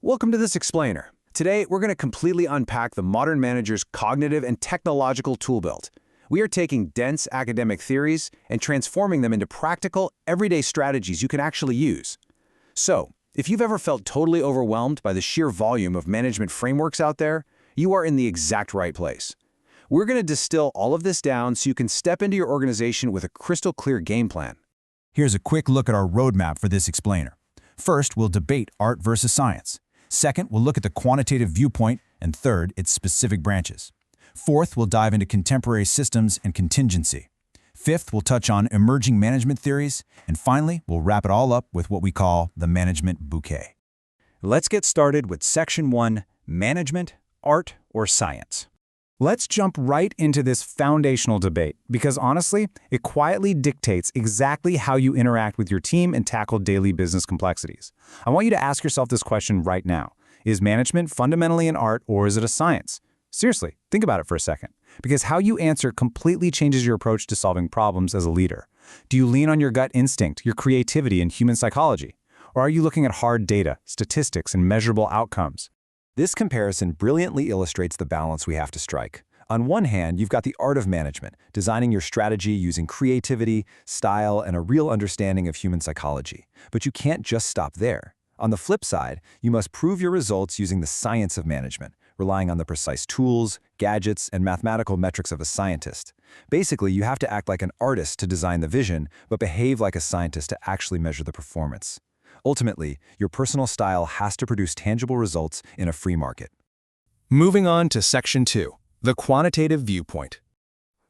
Welcome to this explainer. Today, we're going to completely unpack the modern manager's cognitive and technological tool belt. We are taking dense academic theories and transforming them into practical, everyday strategies you can actually use. So, if you've ever felt totally overwhelmed by the sheer volume of management frameworks out there, you are in the exact right place. We're going to distill all of this down so you can step into your organization with a crystal clear game plan. Here's a quick look at our roadmap for this explainer. First, we'll debate art versus science. Second, we'll look at the quantitative viewpoint, and third, its specific branches. Fourth, we'll dive into contemporary systems and contingency. Fifth, we'll touch on emerging management theories, and finally, we'll wrap it all up with what we call the management bouquet. Let's get started with Section 1, Management, Art, or Science. Let's jump right into this foundational debate, because honestly, it quietly dictates exactly how you interact with your team and tackle daily business complexities. I want you to ask yourself this question right now. Is management fundamentally an art, or is it a science? Seriously, think about it for a second, because how you answer completely changes your approach to solving problems as a leader. Do you lean on your gut instinct, your creativity, and human psychology? Or are you looking at hard data, statistics, and measurable outcomes? This comparison brilliantly illustrates the balance we have to strike. On one hand, you've got the art of management, designing your strategy using creativity, style, and a real understanding of human psychology. But you can't just stop there. On the flip side, you must prove your results using the science of management, relying on the precise tools, gadgets, and mathematical metrics of a scientist. Basically, you have to act like an artist to design the vision, but behave like a scientist to actually measure the performance. Ultimately, your personal style has to produce tangible results in a free market. Moving on to Section 2, the quantitative viewpoint.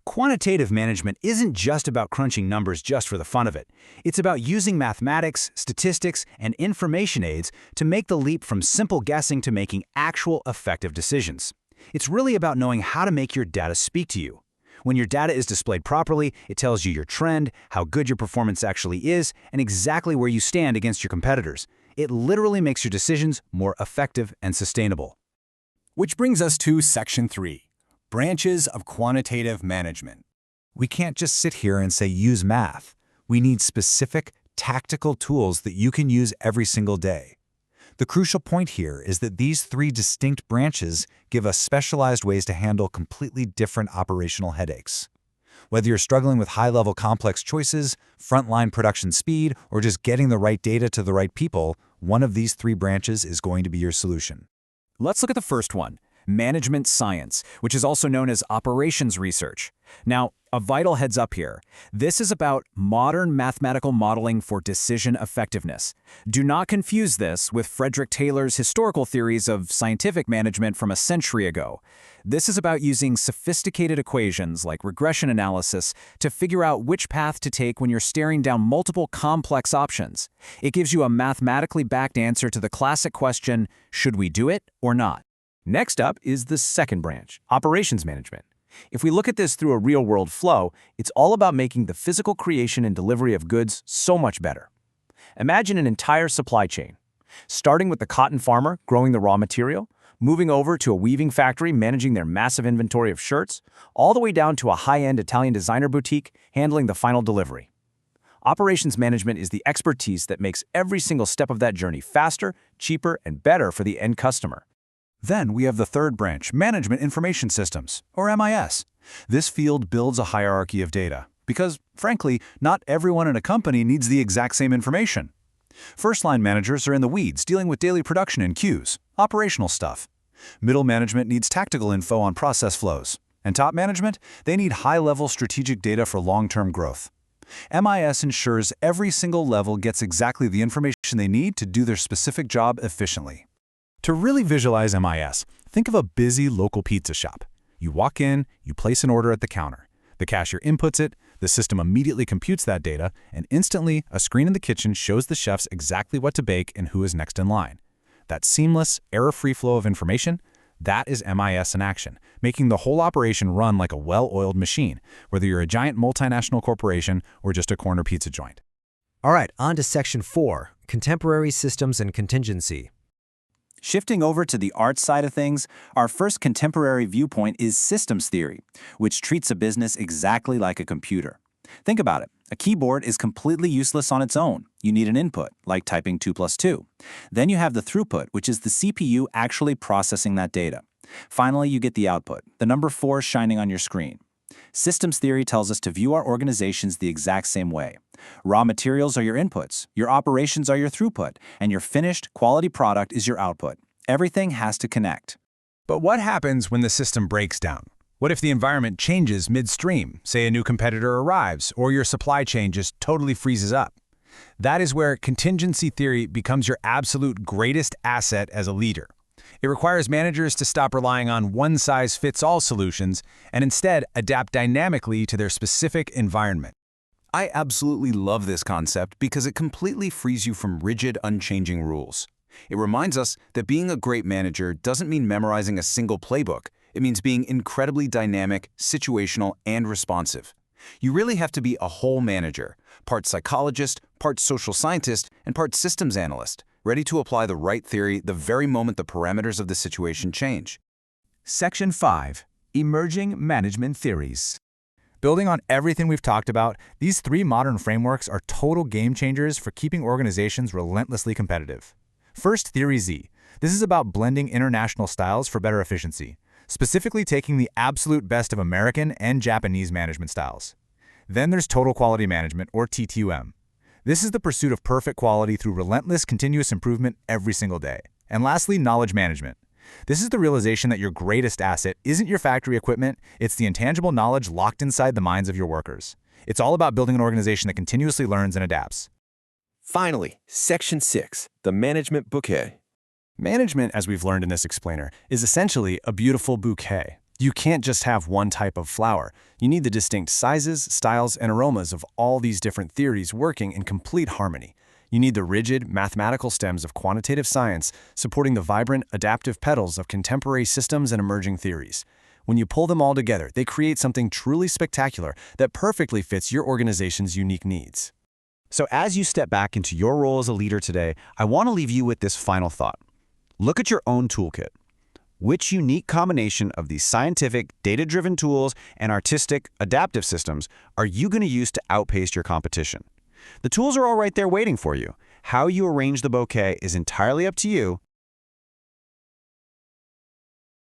Quantitative management isn't just about crunching numbers just for the fun of it. It's about using mathematics, statistics, and information aids to make the leap from simple guessing to making actual effective decisions. It's really about knowing how to make your data speak to you. When your data is displayed properly, it tells you your trend, how good your performance actually is, and exactly where you stand against your competitors. It literally makes your decisions more effective and sustainable. Which brings us to Section 3, Branches of Quantitative Management. We can't just sit here and say use math. We need specific, tactical tools that you can use every single day. The crucial point here is that these three distinct branches give us specialized ways to handle completely different operational headaches. Whether you're struggling with high-level complex choices, frontline production speed, or just getting the right data to the right people, one of these three branches is going to be your solution. Let's look at the first one, management science, which is also known as operations research. Now, a vital heads up here. This is about modern mathematical modeling for decision effectiveness. Do not confuse this with Frederick Taylor's historical theories of scientific management from a century ago. This is about using sophisticated equations like regression analysis to figure out which path to take when you're staring down multiple complex options. It gives you a mathematically backed answer to the classic question, should we do it or not? Next up is the second branch, operations management. If we look at this through a real-world flow, it's all about making the physical creation and delivery of goods so much better. Imagine an entire supply chain, starting with the cotton farmer growing the raw material, moving over to a weaving factory managing their massive inventory of shirts, all the way down to a high-end Italian designer boutique handling the final delivery. Operations management is the expertise that makes every single step of that journey faster, cheaper, and better for the end customer. Then we have the third branch, Management Information Systems, or MIS. This field builds a hierarchy of data, because, frankly, not everyone in a company needs the exact same information. First-line managers are in the weeds, dealing with daily production and queues, operational stuff. Middle management needs tactical info on process flows. And top management, they need high-level strategic data for long-term growth. MIS ensures every single level gets exactly the information they need to do their specific job efficiently. To really visualize MIS, think of a busy local pizza shop. You walk in, you place an order at the counter. The cashier inputs it, the system immediately computes that data, and instantly, a screen in the kitchen shows the chefs exactly what to bake and who is next in line. That seamless, error-free flow of information, that is MIS in action, making the whole operation run like a well-oiled machine, whether you're a giant multinational corporation or just a corner pizza joint. All right, on to Section 4, Contemporary Systems and Contingency. Shifting over to the art side of things, our first contemporary viewpoint is systems theory, which treats a business exactly like a computer. Think about it. A keyboard is completely useless on its own. You need an input, like typing 2 plus 2. Then you have the throughput, which is the CPU actually processing that data. Finally, you get the output, the number 4 shining on your screen. Systems theory tells us to view our organizations the exact same way. Raw materials are your inputs, your operations are your throughput, and your finished, quality product is your output. Everything has to connect. But what happens when the system breaks down? What if the environment changes midstream, say a new competitor arrives, or your supply chain just totally freezes up? That is where contingency theory becomes your absolute greatest asset as a leader. It requires managers to stop relying on one-size-fits-all solutions and instead adapt dynamically to their specific environment. I absolutely love this concept because it completely frees you from rigid, unchanging rules. It reminds us that being a great manager doesn't mean memorizing a single playbook. It means being incredibly dynamic, situational, and responsive. You really have to be a whole manager, part psychologist, part social scientist, and part systems analyst, ready to apply the right theory the very moment the parameters of the situation change. Section 5. Emerging Management Theories. Building on everything we've talked about, these 3 modern frameworks are total game changers for keeping organizations relentlessly competitive. First, Theory Z. This is about blending international styles for better efficiency, specifically taking the absolute best of American and Japanese management styles. Then there's Total Quality Management, or TQM. This is the pursuit of perfect quality through relentless continuous improvement every single day. And lastly, Knowledge Management. This is the realization that your greatest asset isn't your factory equipment, it's the intangible knowledge locked inside the minds of your workers. It's all about building an organization that continuously learns and adapts. Finally, Section 6, the management bouquet. Management, as we've learned in this explainer, is essentially a beautiful bouquet. You can't just have one type of flower. You need the distinct sizes, styles, and aromas of all these different theories working in complete harmony. You need the rigid, mathematical stems of quantitative science supporting the vibrant, adaptive petals of contemporary systems and emerging theories. When you pull them all together, they create something truly spectacular that perfectly fits your organization's unique needs. So as you step back into your role as a leader today, I want to leave you with this final thought. Look at your own toolkit. Which unique combination of these scientific, data-driven tools and artistic, adaptive systems are you going to use to outpace your competition? The tools are all right there waiting for you. How you arrange the bouquet is entirely up to you,